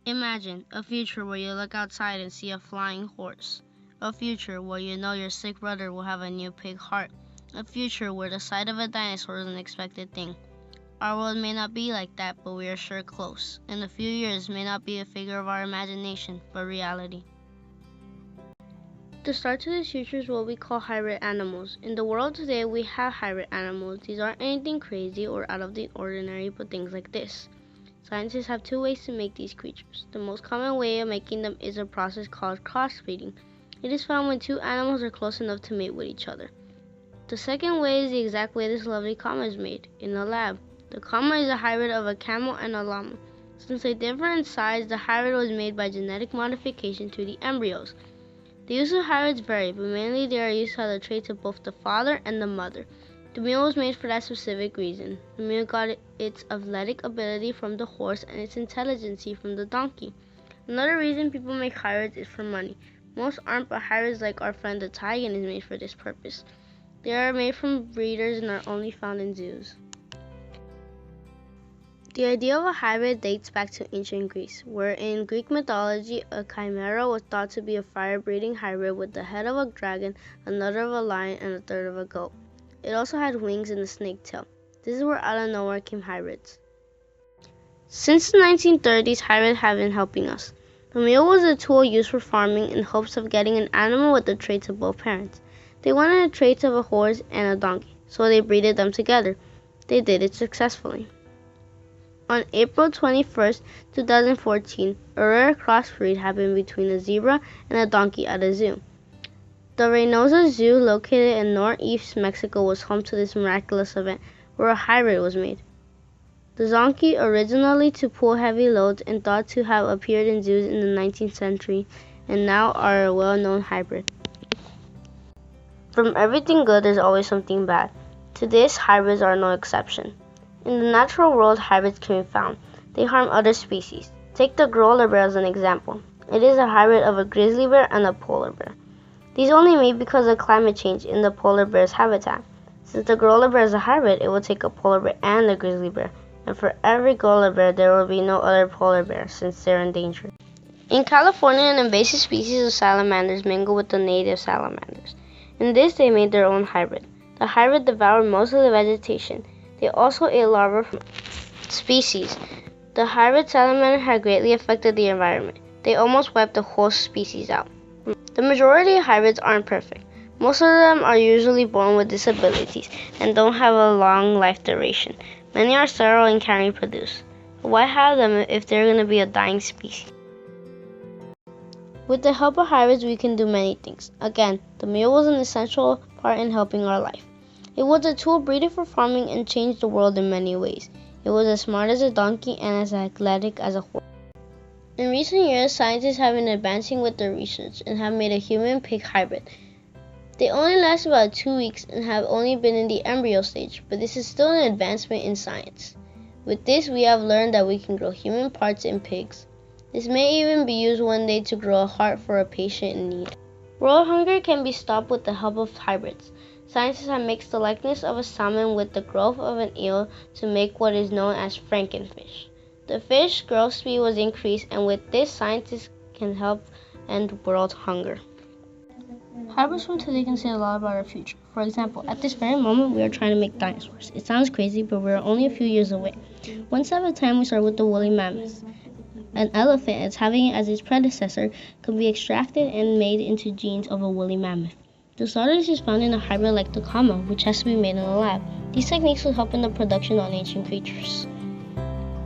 Imagine a future where you look outside and see a flying horse. A future where you know your sick brother will have a new pig heart. A future where the sight of a dinosaur is an expected thing. Our world may not be like that, but we are sure close. In a few years may not be a figure of our imagination, but reality. The start to this future is what we call hybrid animals. In the world today, we have hybrid animals. These aren't anything crazy or out of the ordinary, but things like this. Scientists have two ways to make these creatures. The most common way of making them is a process called crossbreeding. It is found when two animals are close enough to mate with each other. The second way is the exact way this lovely comma is made, in a lab. The comma is a hybrid of a camel and a llama. Since they differ in size, the hybrid was made by genetic modification to the embryos. The use of hybrids vary, but mainly they are used to have the traits of both the father and the mother. The mule was made for that specific reason. The mule got its athletic ability from the horse and its intelligence from the donkey. Another reason people make hybrids is for money. Most aren't, but hybrids like our friend the tiger is made for this purpose. They are made from breeders and are only found in zoos. The idea of a hybrid dates back to ancient Greece, where in Greek mythology, a chimera was thought to be a fire-breathing hybrid with the head of a dragon, another of a lion, and a third of a goat. It also had wings and a snake tail. This is where out of nowhere came hybrids. Since the 1930s, hybrids have been helping us. The mule was a tool used for farming in hopes of getting an animal with the traits of both parents. They wanted the traits of a horse and a donkey, so they breeded them together. They did it successfully. On April 21, 2014, a rare crossbreed happened between a zebra and a donkey at a zoo. The Reynosa Zoo, located in northeast Mexico, was home to this miraculous event, where a hybrid was made. The donkey, originally to pull heavy loads and thought to have appeared in zoos in the 19th century, and now are a well-known hybrid. From everything good, there's always something bad. To this, hybrids are no exception. In the natural world, hybrids can be found. They harm other species. Take the grizzly bear as an example. It is a hybrid of a grizzly bear and a polar bear. These only made because of climate change in the polar bear's habitat. Since the grizzly bear is a hybrid, it will take a polar bear and a grizzly bear. And for every grizzly bear, there will be no other polar bear, since they're endangered. In California, an invasive species of salamanders mingle with the native salamanders. In this, they made their own hybrid. The hybrid devoured most of the vegetation. They also ate larvae from species. The hybrid salamander had greatly affected the environment. They almost wiped the whole species out. The majority of hybrids aren't perfect. Most of them are usually born with disabilities and don't have a long life duration. Many are sterile and can't reproduce. But why have them if they're going to be a dying species? With the help of hybrids, we can do many things. Again, the mule was an essential part in helping our life. It was a tool breeded for farming and changed the world in many ways. It was as smart as a donkey and as athletic as a horse. In recent years, scientists have been advancing with their research and have made a human-pig hybrid. They only last about 2 weeks and have only been in the embryo stage, but this is still an advancement in science. With this, we have learned that we can grow human parts in pigs. This may even be used one day to grow a heart for a patient in need. World hunger can be stopped with the help of hybrids. Scientists have mixed the likeness of a salmon with the growth of an eel to make what is known as frankenfish. The fish growth speed was increased, and with this, scientists can help end world hunger. Hybrids from today can say a lot about our future. For example, at this very moment, we are trying to make dinosaurs. It sounds crazy, but we're only a few years away. One step at a time, we start with the woolly mammoth. An elephant, as having it as its predecessor, could be extracted and made into genes of a woolly mammoth. The starters is found in a hybrid like the comma, which has to be made in a lab. These techniques will help in the production of ancient creatures.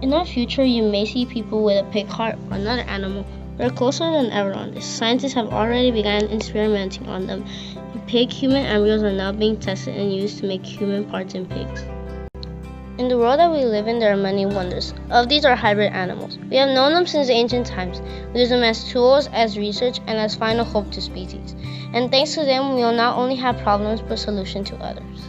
In our future, you may see people with a pig heart or another animal. We're closer than ever on this. Scientists have already begun experimenting on them. Pig-human embryos are now being tested and used to make human parts in pigs. In the world that we live in, there are many wonders. Of these are hybrid animals. We have known them since ancient times. We use them as tools, as research, and as final hope to species. And thanks to them, we will not only have problems, but solutions to others.